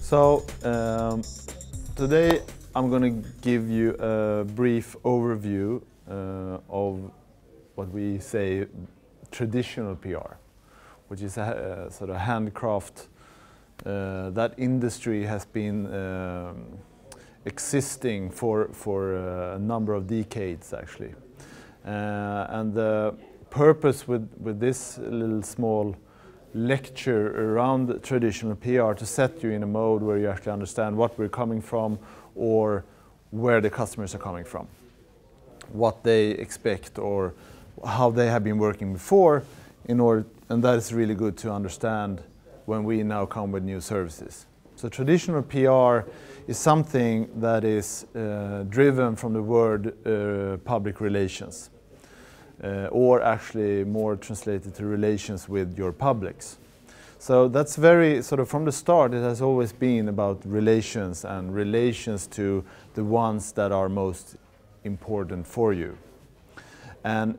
So today I'm going to give you a brief overview of what we say traditional PR, which is a sort of handcraft. That industry has been existing for a number of decades actually. And the purpose with this little small lecture around traditional PR to set you in a mode where you actually understand what we're coming from or where the customers are coming from, what they expect or how they have been working before, and that is really good to understand when we now come with new services. So traditional PR is something that is driven from the word public relations. Or actually more translated to relations with your publics. So that's very, sort of from the start, it has always been about relations and relations to the ones that are most important for you. And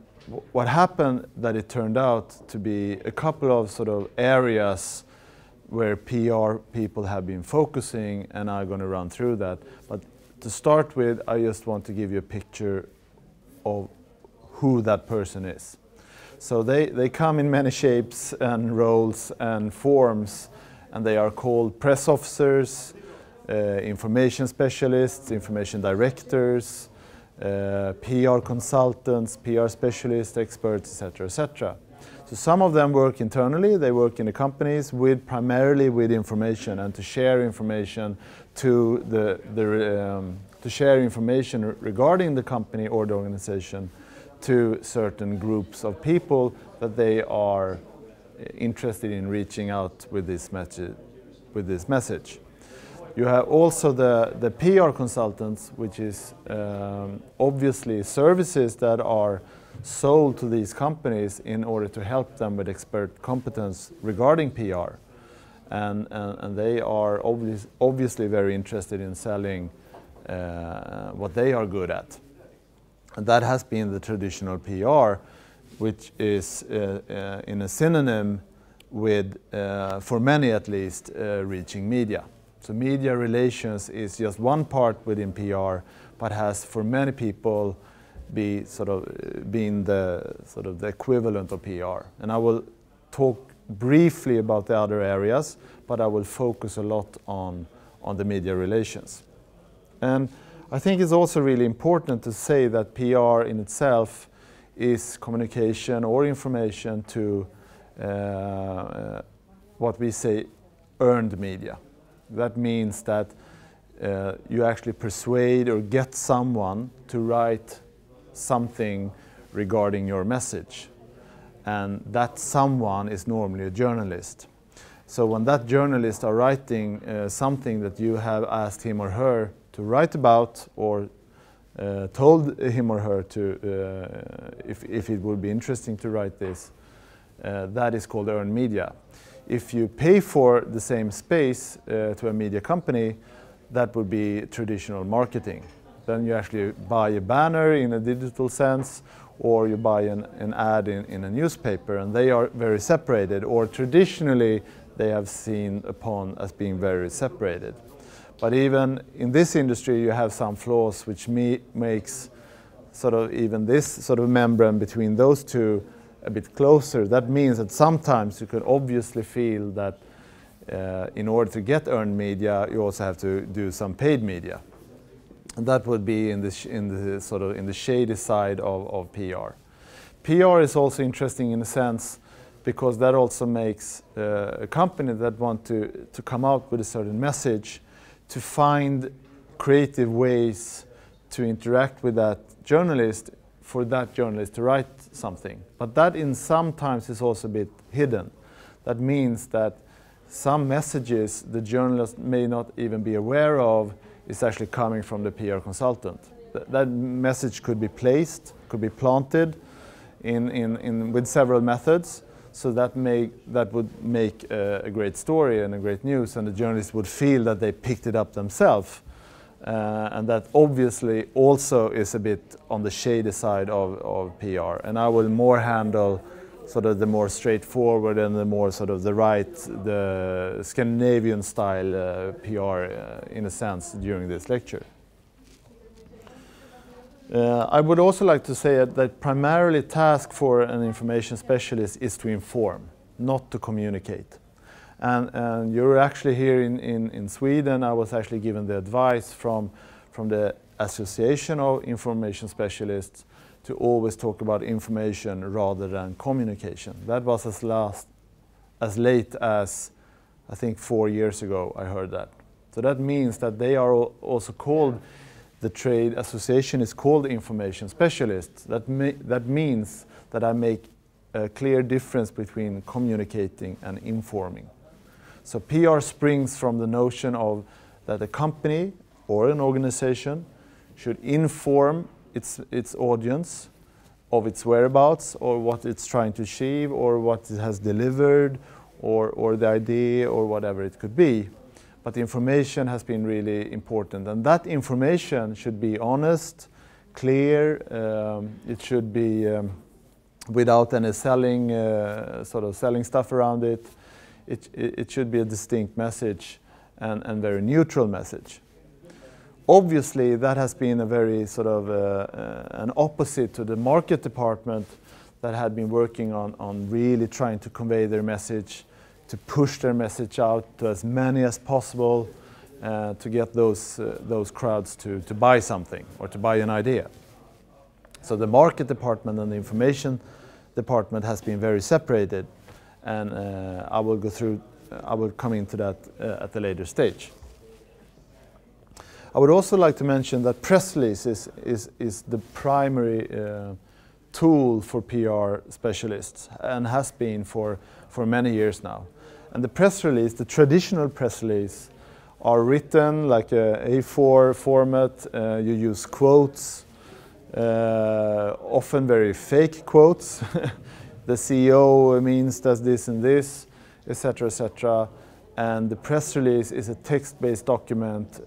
what happened that it turned out to be a couple of sort of areas where PR people have been focusing, and I'm going to run through that. But to start with, I just want to give you a picture of who that person is. So they come in many shapes and roles and forms, and they are called press officers, information specialists, information directors, PR consultants, PR specialists, experts, etc., etc. So some of them work internally, they work in the companies primarily with information and to share information to share information regarding the company or the organization to certain groups of people that they are interested in reaching out with this message. You have also the PR consultants, which is obviously services that are sold to these companies in order to help them with expert competence regarding PR. And they are obviously very interested in selling what they are good at. And that has been the traditional PR, which is in a synonym with, for many at least, reaching media. So media relations is just one part within PR, but has for many people been the equivalent of PR. And I will talk briefly about the other areas, but I will focus a lot on the media relations. And I think it's also really important to say that PR in itself is communication or information to what we say earned media. That means that you actually persuade or get someone to write something regarding your message. And that someone is normally a journalist. So when that journalist are writing something that you have asked him or her to write about or told him or her to, if it would be interesting to write this, that is called earned media. If you pay for the same space to a media company, that would be traditional marketing. Then you actually buy a banner in a digital sense, or you buy an ad in a newspaper, and they are very separated, or traditionally they have seen upon as being very separated. But even in this industry you have some flaws which makes sort of even this sort of membrane between those two a bit closer. That means that sometimes you can obviously feel that in order to get earned media you also have to do some paid media. And that would be in the shady side of PR. PR is also interesting in a sense because that also makes a company that want to come out with a certain message to find creative ways to interact with that journalist for that journalist to write something. But that sometimes is also a bit hidden. That means that some messages the journalist may not even be aware of is actually coming from the PR consultant. That message could be placed, could be planted with several methods. So that would make a great story and a great news, and the journalist would feel that they picked it up themselves. And that obviously also is a bit on the shady side of PR. And I will more handle sort of the more straightforward and the more sort of the Scandinavian style PR in a sense during this lecture. I would also like to say that primarily task for an information specialist is to inform, not to communicate. And you're actually here in Sweden. I was actually given the advice from the Association of Information Specialists to always talk about information rather than communication. That was as late as I think 4 years ago I heard that. So that means that they are also called, the trade association is called information specialists. That means that I make a clear difference between communicating and informing. So PR springs from the notion of that a company or an organization should inform its audience of its whereabouts or what it's trying to achieve or what it has delivered or the idea or whatever it could be. But the information has been really important, and that information should be honest, clear, it should be without any selling, sort of selling stuff around it. It should be a distinct message and very neutral message. Obviously, that has been a very sort of an opposite to the market department that had been working on really trying to convey their message, to push their message out to as many as possible, to get those crowds to buy something or to buy an idea. So the market department and the information department has been very separated, and I will come into that at a later stage. I would also like to mention that press release is the primary tool for PR specialists and has been for many years now. And the press release, the traditional press release, are written like a A4 format. You use quotes, often very fake quotes. The CEO means does this and this, etc., etc. And the press release is a text-based document,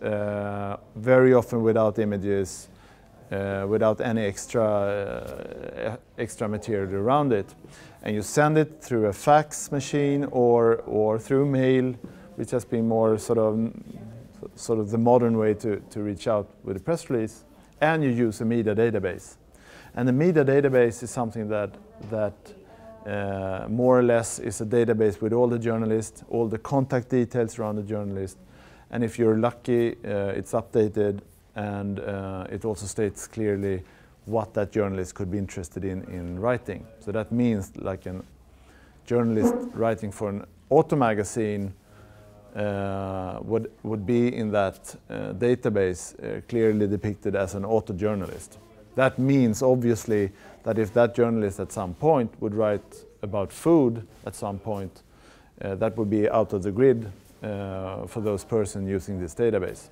very often without images, without any extra material around it. And you send it through a fax machine or through mail, which has been more sort of the modern way to reach out with a press release. And you use a media database. And the media database is something that more or less is a database with all the journalists, all the contact details around the journalist. And if you're lucky, it's updated, and it also states clearly what that journalist could be interested in writing. So that means like a journalist writing for an auto magazine would be in that database clearly depicted as an auto journalist. That means obviously that if that journalist at some point would write about food at some point, that would be out of the grid for those persons using this database.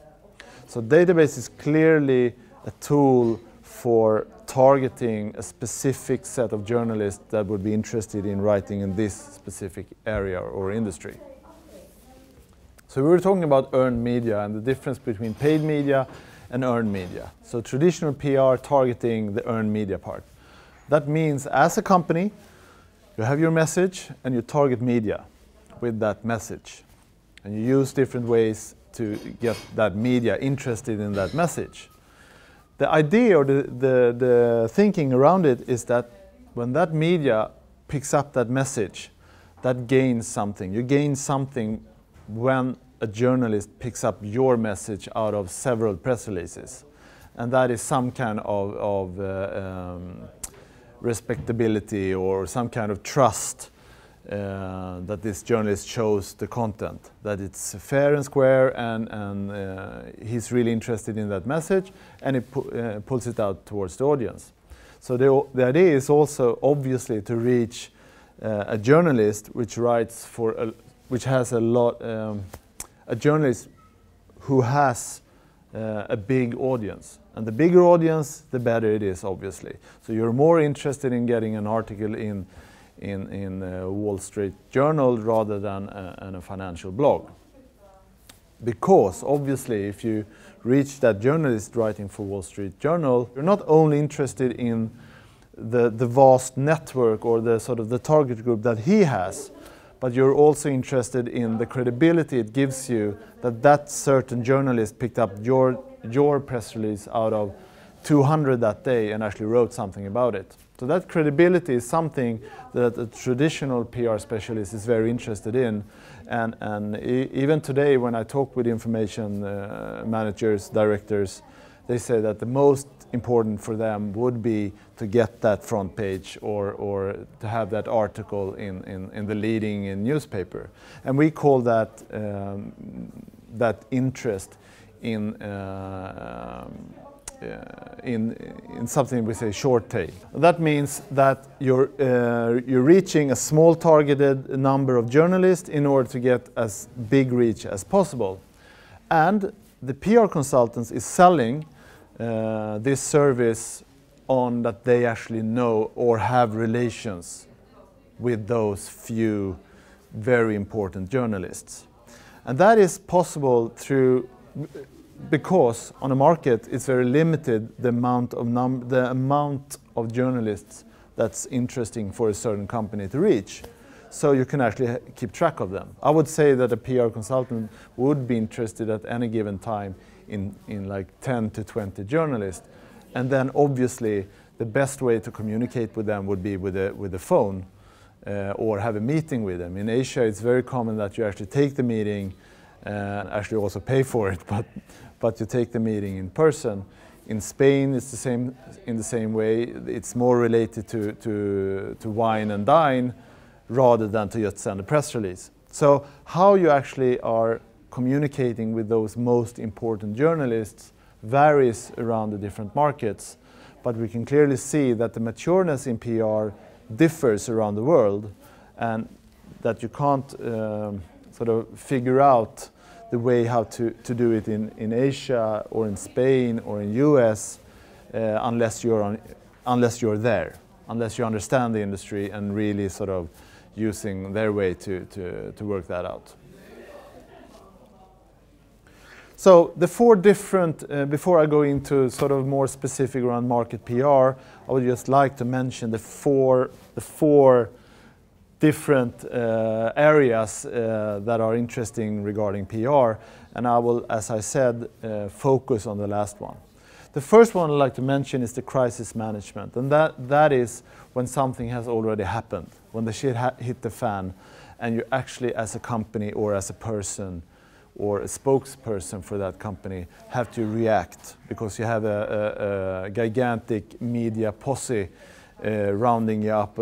So database is clearly a tool for targeting a specific set of journalists that would be interested in writing in this specific area or industry. So we were talking about earned media and the difference between paid media and earned media. So traditional PR targeting the earned media part. That means as a company, you have your message and you target media with that message. And you use different ways to get that media interested in that message. The idea or the thinking around it is that when that media picks up that message, that gains something. You gain something when a journalist picks up your message out of several press releases. And that is some kind of respectability or some kind of trust that this journalist shows the content, that it's fair and square, and he's really interested in that message, and he pulls it out towards the audience. So the idea is also obviously to reach a journalist which writes for which has a journalist who has a big audience. And the bigger audience, the better it is, obviously. So you're more interested in getting an article in Wall Street Journal rather than in a financial blog. Because obviously if you reach that journalist writing for Wall Street Journal, you're not only interested in the vast network or the sort of the target group that he has, but you're also interested in the credibility it gives you that certain journalist picked up your press release out of 200 that day and actually wrote something about it. So that credibility is something that a traditional PR specialist is very interested in. And even today when I talk with information managers, directors, they say that the most important for them would be to get that front page or to have that article in the leading newspaper. And we call that that interest in something we say short tail. That means that you're reaching a small targeted number of journalists in order to get as big reach as possible. And the PR consultants is selling this service on that they actually know or have relations with those few very important journalists. And that is possible because on a market it's very limited the amount of journalists that's interesting for a certain company to reach. So you can actually keep track of them. I would say that a PR consultant would be interested at any given time in like 10 to 20 journalists. And then obviously the best way to communicate with them would be with a phone or have a meeting with them. In Asia it's very common that you actually take the meeting and actually also pay for it, but you take the meeting in person. In Spain it's in the same way. It's more related to wine and dine rather than to just send a press release. So how you actually are communicating with those most important journalists varies around the different markets, but we can clearly see that the matureness in PR differs around the world, and that you can't sort of figure out the way how to do it in Asia or in Spain or in US unless you're there, unless you understand the industry and really sort of using their way to work that out. So the four different, before I go into sort of more specific around market PR, I would just like to mention the four different areas that are interesting regarding PR, and I will, as I said, focus on the last one. The first one I'd like to mention is the crisis management, and that is when something has already happened, when the shit hit the fan, and you actually as a company or as a person or a spokesperson for that company have to react because you have a gigantic media posse rounding you up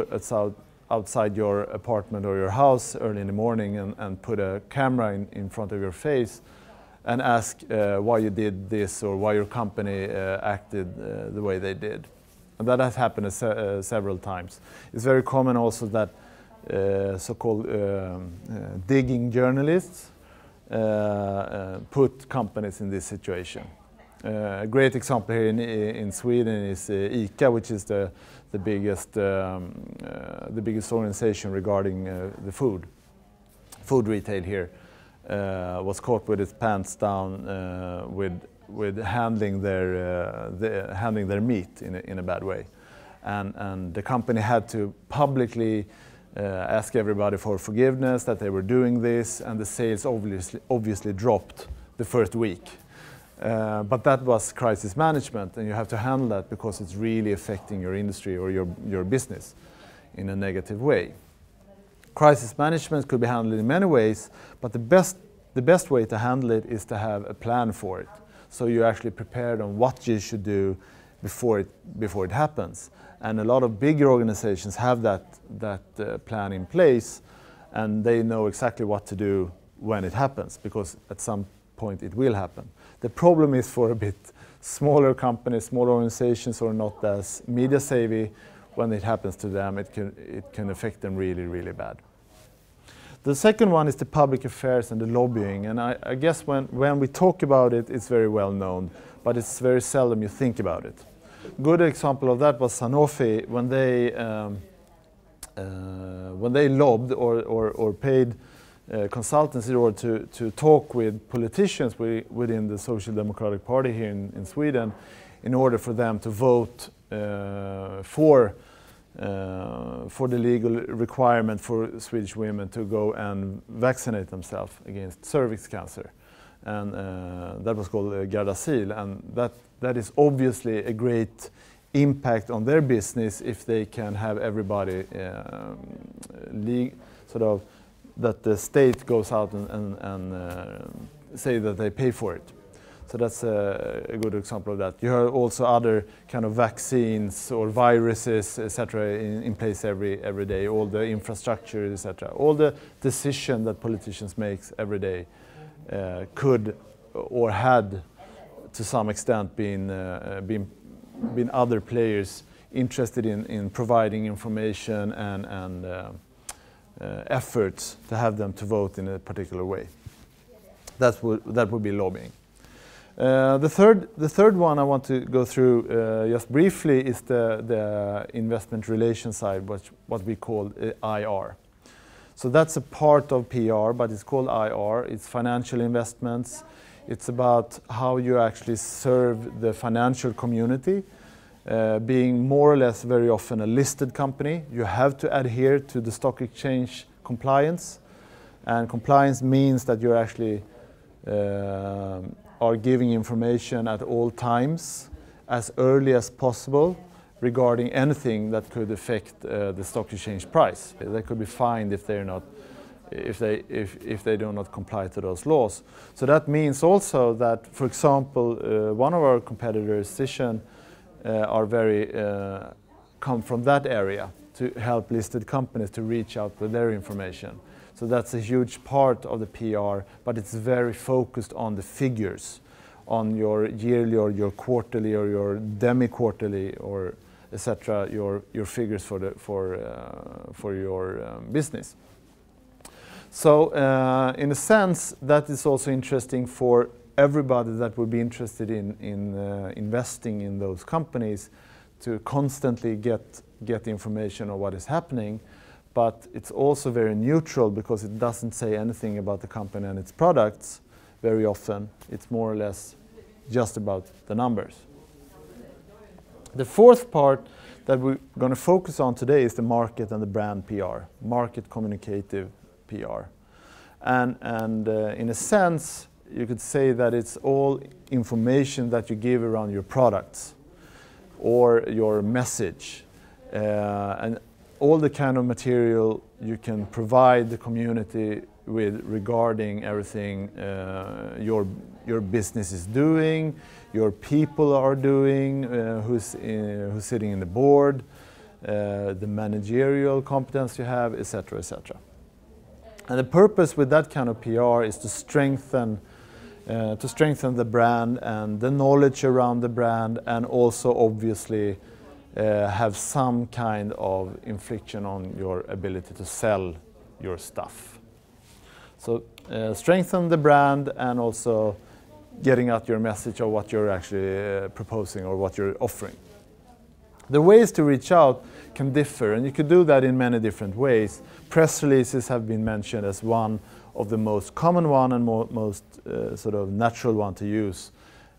outside your apartment or your house early in the morning and put a camera in front of your face and ask why you did this or why your company acted the way they did. And that has happened several times. It's very common also that so-called digging journalists put companies in this situation. A great example here in Sweden is ICA, which is the biggest organization regarding the food retail here, was caught with its pants down with handling their meat in a bad way, and the company had to publicly ask everybody for forgiveness that they were doing this, and the sales obviously dropped the first week. But that was crisis management, and you have to handle that because it's really affecting your industry or your business in a negative way. Crisis management could be handled in many ways, but the best way to handle it is to have a plan for it. So you're actually prepared on what you should do before it happens. And a lot of bigger organizations have that plan in place, and they know exactly what to do when it happens, because at some point it will happen. The problem is for a bit smaller companies, smaller organizations, or not as media savvy, when it happens to them, it can affect them really, really bad. The second one is the public affairs and the lobbying, and I guess when we talk about it, it's very well known, but it's very seldom you think about it. A good example of that was Sanofi when they lobbied or paid consultants in order to talk with politicians within the Social Democratic Party here in Sweden in order for them to vote for the legal requirement for Swedish women to go and vaccinate themselves against cervix cancer. And that was called Gardasil, and that is obviously a great impact on their business if they can have everybody sort of that the state goes out and say that they pay for it. So that's a good example of that. You have also other kind of vaccines or viruses, etc., in place every day. All the infrastructure, etc. All the decision that politicians make every day could or had, to some extent, been other players interested in providing information and efforts to have them to vote in a particular way. That would be lobbying. The third one I want to go through just briefly is the investment relations side, what we call IR. So that's a part of PR, but it's called IR. It's financial investments. It's about how you actually serve the financial community. Being more or less very often a listed company, you have to adhere to the stock exchange compliance. And compliance means that you're actually are giving information at all times as early as possible regarding anything that could affect the stock exchange price. They could be fined if they're not, if they do not comply to those laws. So that means also that, for example, one of our competitors, Cision, are very come from that area to help listed companies to reach out with their information. So that's a huge part of the PR, but it's very focused on the figures, on your yearly or your quarterly or your demi-quarterly or etc. Your figures for your business. So in a sense, that is also interesting for everybody that would be interested in investing in those companies to constantly get information on what is happening. But it's also very neutral because it doesn't say anything about the company and its products very often. It's more or less just about the numbers. The fourth part that we're going to focus on today is the market and the brand PR, market communicative PR. And in a sense, you could say that it's all information that you give around your products or your message. And all the kind of material you can provide the community with regarding everything your business is doing, your people are doing, who's sitting in the board, the managerial competence you have, etc., etc. And the purpose with that kind of PR is to strengthen the brand and the knowledge around the brand, and also obviously have some kind of infliction on your ability to sell your stuff. So strengthen the brand and also getting out your message of what you're actually proposing or what you're offering. The ways to reach out can differ, and you could do that in many different ways. Press releases have been mentioned as one of the most common one and most sort of natural one to use.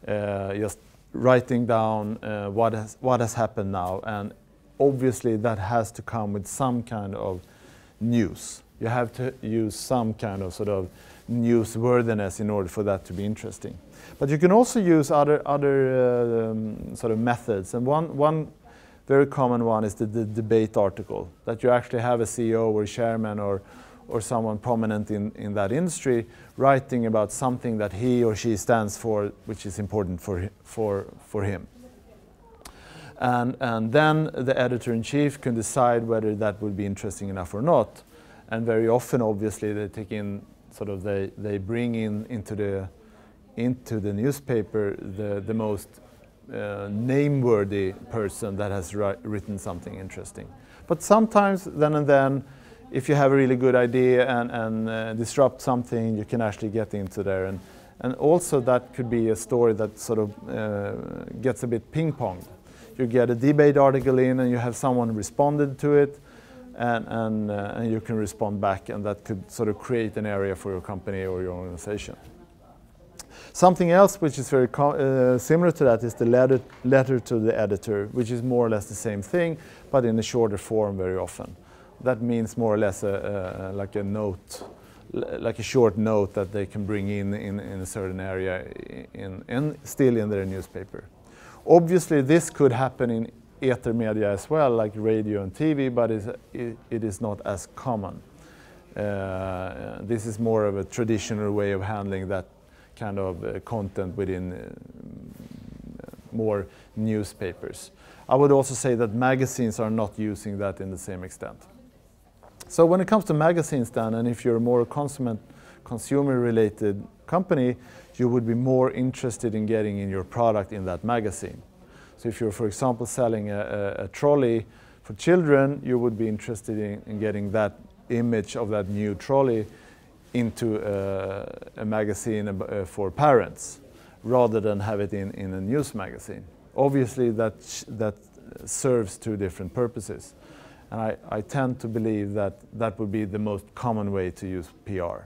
Just writing down what has happened now, and obviously that has to come with some kind of news. You have to use some kind of sort of newsworthiness in order for that to be interesting. But you can also use other sort of methods, and one very common one is the debate article, that you actually have a CEO or chairman or someone prominent in that industry writing about something that he or she stands for, which is important for him. And then the editor-in-chief can decide whether that would be interesting enough or not. And very often, obviously, they take in sort of they bring into the newspaper the most name-worthy person that has written something interesting. But sometimes, then and then, if you have a really good idea and disrupt something, you can actually get into there. And also that could be a story that sort of gets a bit ping-ponged. You get a debate article in and you have someone responded to it, and you can respond back, and that could sort of create an area for your company or your organization. Something else which is very similar to that is the letter to the editor, which is more or less the same thing, but in a shorter form very often. That means more or less like a note, like a short note that they can bring in a certain area still in their newspaper. Obviously this could happen in ether media as well, like radio and TV, but it is not as common. This is more of a traditional way of handling that kind of content within more newspapers. I would also say that magazines are not using that in the same extent. So when it comes to magazines then, and if you're a more consumer-related company, you would be more interested in getting in your product in that magazine. So if you're, for example, selling a trolley for children, you would be interested in getting that image of that new trolley into a magazine for parents, rather than have it in a news magazine. Obviously that serves two different purposes. And I tend to believe that that would be the most common way to use PR.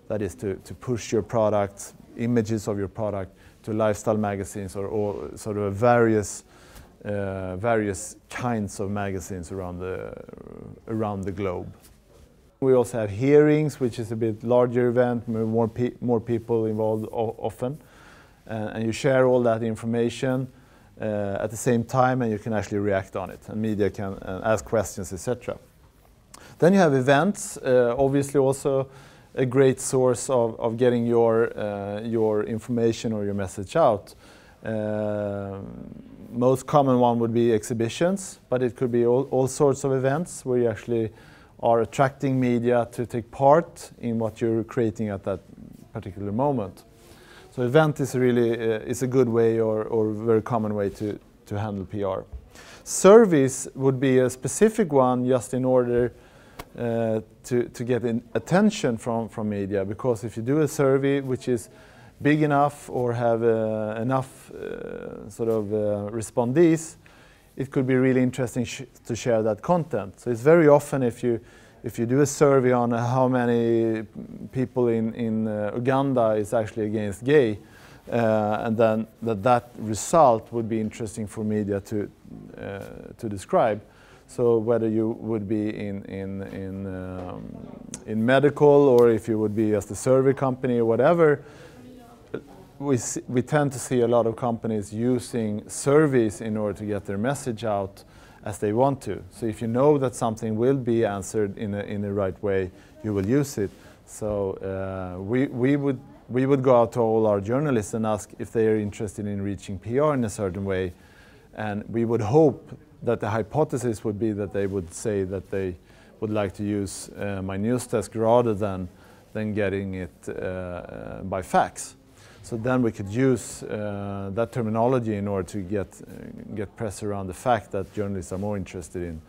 That is to push your products, images of your product, to lifestyle magazines or sort of various kinds of magazines around the globe. We also have hearings, which is a bit larger event, more people involved often. And you share all that information at the same time, and you can actually react on it, and media can ask questions, etc. Then you have events, obviously also a great source of getting your information or your message out. Most common one would be exhibitions, but it could be all sorts of events where you actually are attracting media to take part in what you're creating at that particular moment. So event is really is a good way or very common way to handle PR. Surveys would be a specific one just in order to get attention from media, because if you do a survey which is big enough or have enough respondees, it could be really interesting to share that content. So it's very often if you do a survey on how many people in Uganda is actually against gay, and then that result would be interesting for media to describe. So whether you would be in medical, or if you would be as the survey company or whatever, we tend to see a lot of companies using surveys in order to get their message out as they want to. So if you know that something will be answered in the right way, you will use it. So we would go out to all our journalists and ask if they are interested in reaching PR in a certain way, and we would hope that the hypothesis would be that they would say that they would like to use Mynewsdesk rather than getting it by fax. So then we could use that terminology in order to get press around the fact that journalists are more interested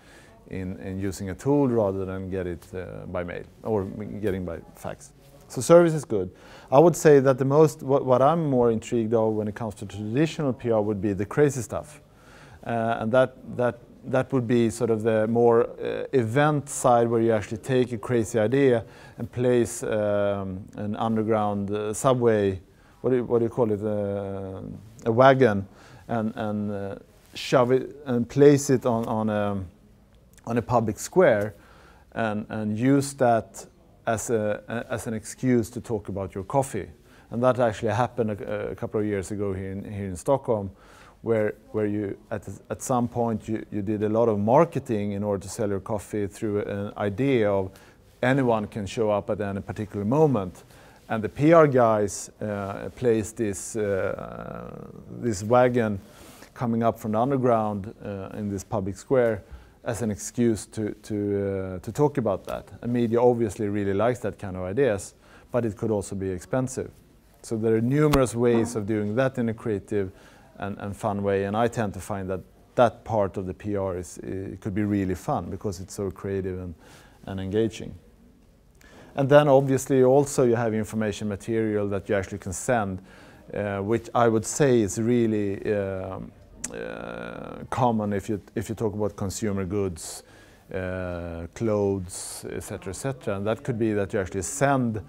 in using a tool rather than get it by mail or getting by fax. So service is good. I would say that what I'm more intrigued of when it comes to traditional PR would be the crazy stuff, and that would be sort of the more event side, where you actually take a crazy idea and place an underground subway. What do you call it? A wagon, and shove it and place it on a public square, and use that as an excuse to talk about your coffee. And that actually happened a couple of years ago here in Stockholm, where you at some point you did a lot of marketing in order to sell your coffee through an idea of anyone can show up at any particular moment. And the PR guys placed this wagon coming up from the underground in this public square as an excuse to talk about that. And media obviously really likes that kind of ideas, but it could also be expensive. So there are numerous ways of doing that in a creative and fun way, and I tend to find that part of the PR could be really fun because it's so creative and engaging. And then obviously also you have information material that you actually can send, which I would say is really common if you talk about consumer goods, clothes, etc., etc. And that could be that you actually send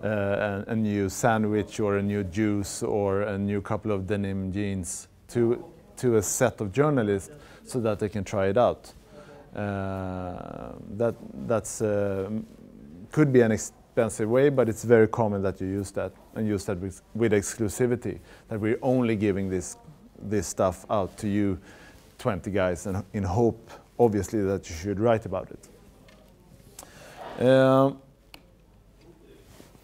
a new sandwich or a new juice or a new couple of denim jeans to a set of journalists so that they can try it out. That's could be an expensive way, but it's very common that you use that, and use that with exclusivity, that we're only giving this stuff out to you 20 guys, and in hope obviously that you should write about it.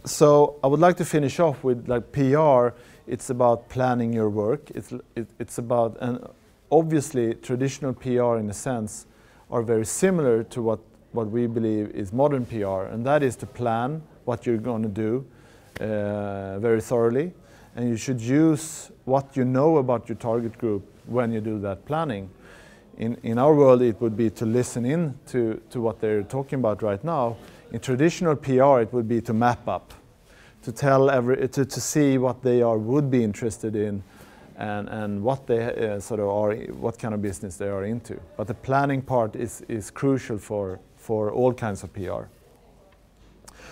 So I would like to finish off with, like, PR. It's about planning your work. It's about, and obviously traditional PR in a sense are very similar to what we believe is modern PR, and that is to plan what you're going to do very thoroughly, and you should use what you know about your target group when you do that planning. In our world, it would be to listen in to what they're talking about right now. In traditional PR, it would be to map up, to tell to see what they would be interested in, and what they sort of are, what kind of business they are into. But the planning part is crucial for all kinds of PR.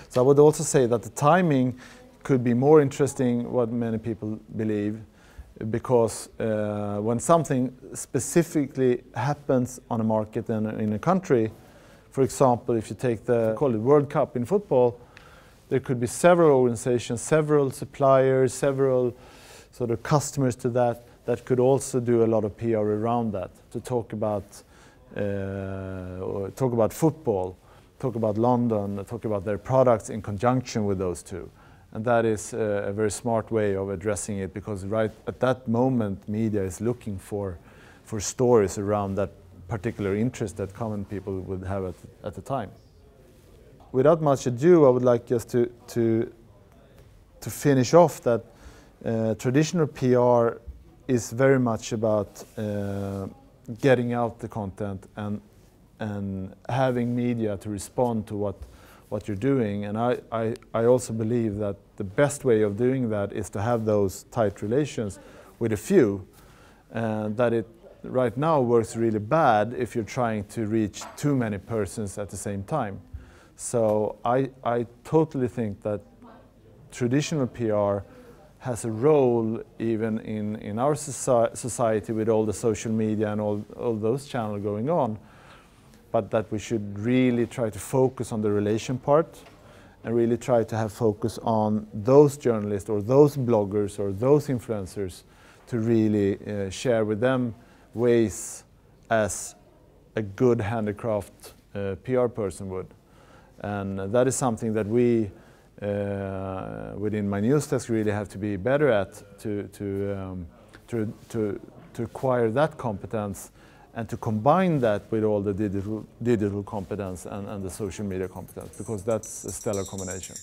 So I would also say that the timing could be more interesting, what many people believe, because when something specifically happens on a market and in a country, for example, if you take call it World Cup in football, there could be several organizations, several suppliers, several sort of customers to that could also do a lot of PR around that, to talk about football, talk about London, talk about their products in conjunction with those two. And that is a very smart way of addressing it, because right at that moment media is looking for stories around that particular interest that common people would have at the time. Without much ado, I would like just to finish off that traditional PR is very much about getting out the content and having media to respond to what you're doing. And I also believe that the best way of doing that is to have those tight relations with a few, and that it right now works really bad if you're trying to reach too many persons at the same time. So I totally think that traditional PR has a role even in our society with all the social media and all those channels going on, but that we should really try to focus on the relation part and really try to have focus on those journalists or those bloggers or those influencers, to really share with them ways as a good handicraft PR person would. And that is something that we within Mynewsdesk really have to be better at, to acquire that competence and to combine that with all the digital competence and the social media competence, because that's a stellar combination.